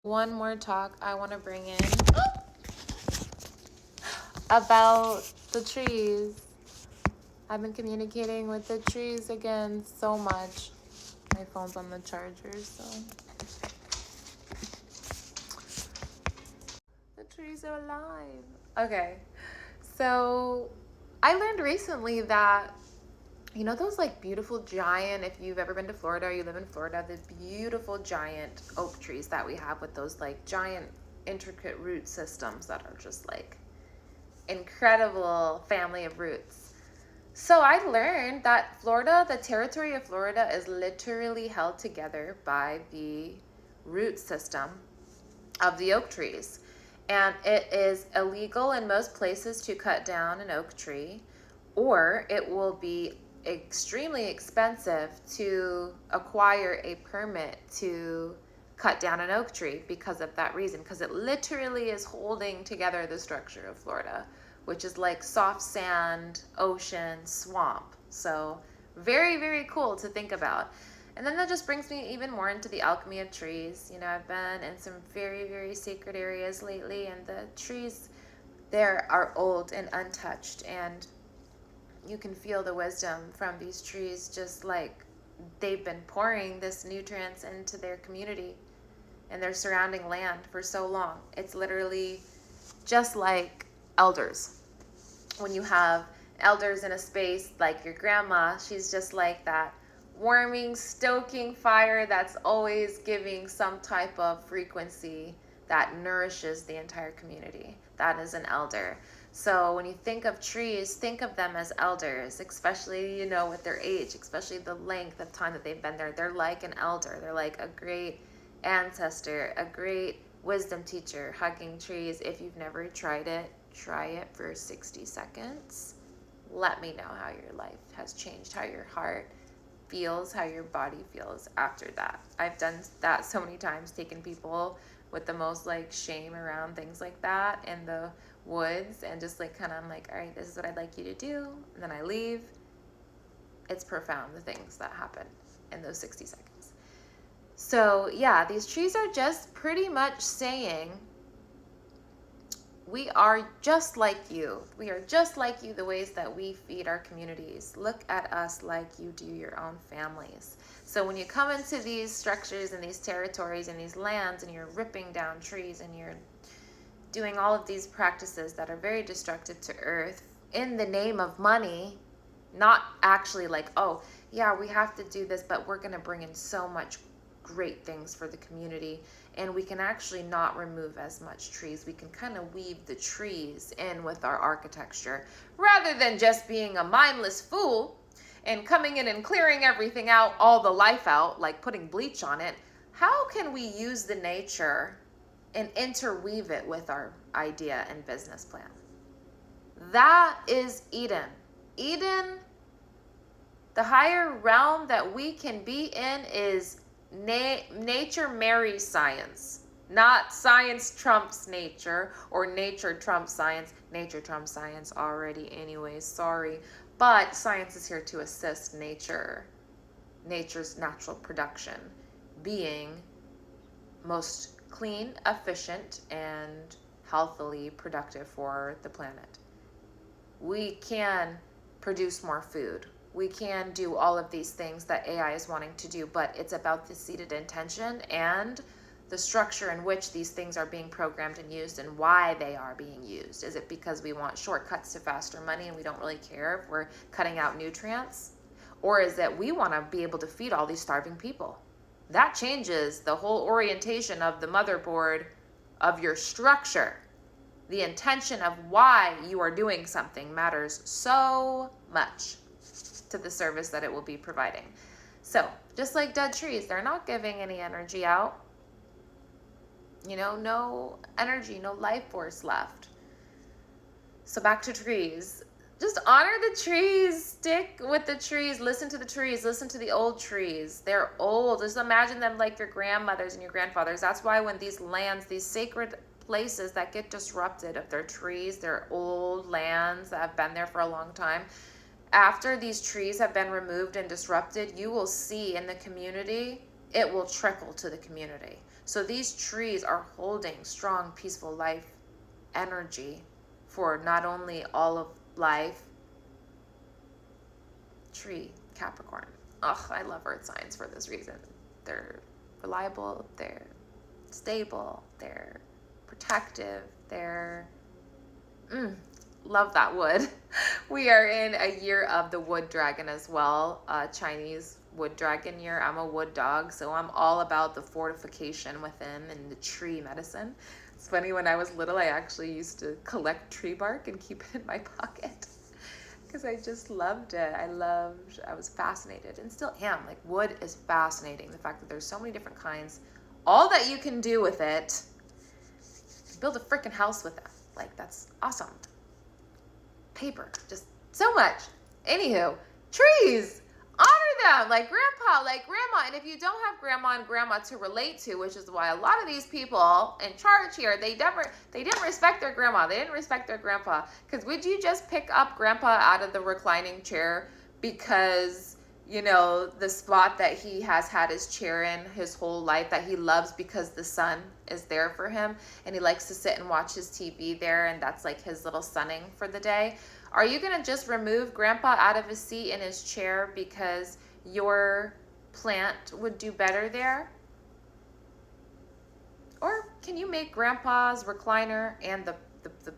One more talk I want to bring in about the trees. I've been communicating with the trees again so much. My phone's on the charger, so the trees are alive. Okay, so I learned recently that those like beautiful giant, if you've ever been to Florida or you live in Florida, the beautiful giant oak trees that we have with those like giant intricate root systems that are just like incredible family of roots. So I learned that Florida, the territory of Florida, is literally held together by the root system of the oak trees. And it is illegal in most places to cut down an oak tree, or it will be extremely expensive to acquire a permit to cut down an oak tree because of that reason, because it literally is holding together the structure of Florida, which is like soft sand, ocean, swamp. So very, very cool to think about. And then that just brings me even more into the alchemy of trees. I've been in some very, very sacred areas lately, and the trees there are old and untouched, and you can feel the wisdom from these trees, just like they've been pouring this nutrients into their community and their surrounding land for so long. It's literally just like elders. When you have elders in a space, like your grandma, she's just like that warming, stoking fire that's always giving some type of frequency that nourishes the entire community. That is an elder. So when you think of trees, think of them as elders, especially, with their age, especially the length of time that they've been there. They're like an elder. They're like a great ancestor, a great wisdom teacher, hugging trees. If you've never tried it, try it for 60 seconds. Let me know how your life has changed, how your heart feels, how your body feels after that. I've done that so many times, taken people with the most like shame around things like that in the woods, and just like kind of, I'm like, all right, this is what I'd like you to do, and then I leave. It's profound, the things that happen in those 60 seconds. So yeah, these trees are just pretty much saying, we are just like you. We are just like you, the ways that we feed our communities. Look at us like you do your own families. So when you come into these structures and these territories and these lands, and you're ripping down trees and you're doing all of these practices that are very destructive to earth in the name of money, not actually like, oh yeah, we have to do this, but we're going to bring in so much great things for the community, and we can actually not remove as much trees. We can kind of weave the trees in with our architecture, rather than just being a mindless fool and coming in and clearing everything out, all the life out, like putting bleach on it. How can we use the nature and interweave it with our idea and business plan? That is Eden. Eden, the higher realm that we can be in, is nature marries science. Not science trumps nature, or nature trumps science. Nature trumps science already anyways, sorry. But science is here to assist nature's natural production, being most clean, efficient, and healthily productive for the planet. We can produce more food. We can do all of these things that AI is wanting to do, but it's about the seated intention and the structure in which these things are being programmed and used, and why they are being used. Is it because we want shortcuts to faster money and we don't really care if we're cutting out nutrients? Or is it we want to be able to feed all these starving people? That changes the whole orientation of the motherboard of your structure. The intention of why you are doing something matters so much to the service that it will be providing. So just like dead trees, they're not giving any energy out. No energy, no life force left. So back to trees. Just honor the trees, stick with the trees, listen to the trees, listen to the old trees. They're old. Just imagine them like your grandmothers and your grandfathers. That's why when these lands, these sacred places that get disrupted of their trees, their old lands that have been there for a long time, after these trees have been removed and disrupted, you will see in the community, it will trickle to the community. So these trees are holding strong, peaceful life energy for not only all of life. Tree, Capricorn. Ugh, I love earth signs for this reason. They're reliable, they're stable, they're protective, they're love that wood. We are in a year of the wood dragon as well, Chinese wood dragon year. I'm a wood dog, so I'm all about the fortification within and the tree medicine. It's funny, when I was little, I actually used to collect tree bark and keep it in my pocket because I just loved it. I was fascinated and still am. Like, wood is fascinating. The fact that there's so many different kinds, all that you can do with it. Build a freaking house with that. Like, that's awesome. Paper, just so much. Anywho, trees, honor them, like grandpa, like grandma. And if you don't have grandma and grandma to relate to, which is why a lot of these people in charge here, they didn't respect their grandma, they didn't respect their grandpa. Because would you just pick up grandpa out of the reclining chair because, you know, the spot that he has had his chair in his whole life, that he loves because the sun is there for him and he likes to sit and watch his TV there, and that's like his little sunning for the day? Are you going to just remove grandpa out of his seat in his chair because your plant would do better there? Or can you make grandpa's recliner and the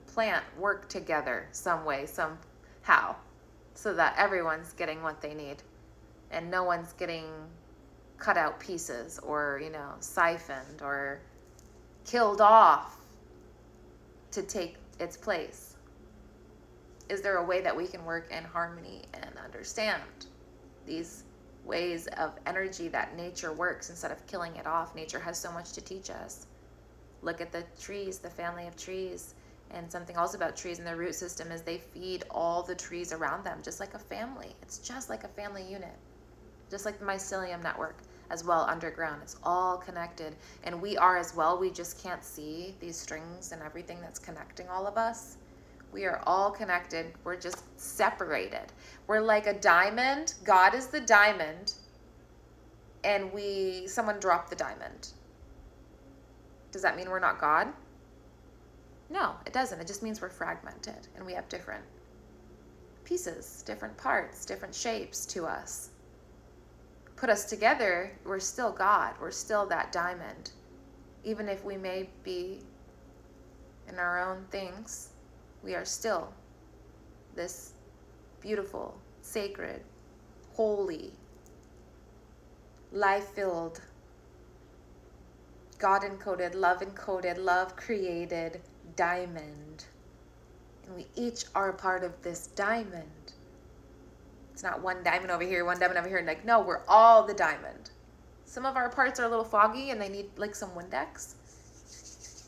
plant work together some way, somehow, so that everyone's getting what they need and no one's getting cut out pieces or, you know, siphoned or killed off to take its place? Is there a way that we can work in harmony and understand these ways of energy that nature works instead of killing it off? Nature has so much to teach us. Look at the trees, the family of trees. And something else about trees and their root system is they feed all the trees around them, just like a family. It's just like a family unit, just like the mycelium network as well underground. It's all connected. And we are as well. We just can't see these strings and everything that's connecting all of us. We are all connected. We're just separated. We're like a diamond. God is the diamond. And someone dropped the diamond. Does that mean we're not God? No, it doesn't. It just means we're fragmented and we have different pieces, different parts, different shapes to us. Put us together, we're still God. We're still that diamond. Even if we may be in our own things, we are still this beautiful, sacred, holy, life-filled, God-encoded, love created diamond. And we each are a part of this diamond. It's not one diamond over here, one diamond over here. Like, no, we're all the diamond. Some of our parts are a little foggy and they need like some Windex.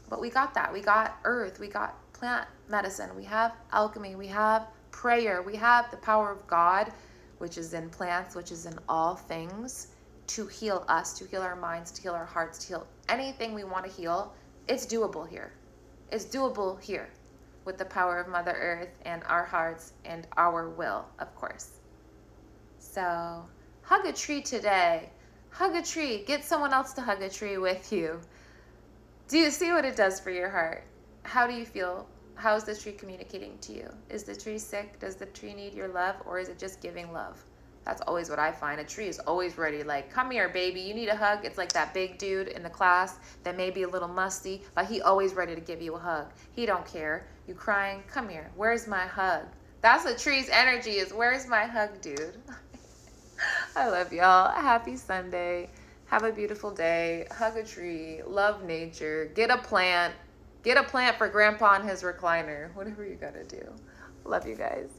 But we got that. We got earth. We got plant medicine. We have alchemy. We have prayer. We have the power of God, which is in plants, which is in all things, to heal us, to heal our minds, to heal our hearts, to heal anything we want to heal. It's doable here. It's doable here with the power of Mother Earth and our hearts and our will, of course. So hug a tree today. Hug a tree. Get someone else to hug a tree with you. Do you see what it does for your heart? How do you feel? How is the tree communicating to you? Is the tree sick? Does the tree need your love? Or is it just giving love? That's always what I find. A tree is always ready. Like, come here, baby. You need a hug. It's like that big dude in the class that may be a little musty, but he always ready to give you a hug. He don't care. You crying? Come here. Where's my hug? That's the tree's energy, is where's my hug, dude? I love y'all. Happy Sunday. Have a beautiful day. Hug a tree. Love nature. Get a plant. Get a plant for grandpa in his recliner. Whatever you gotta do. Love you guys.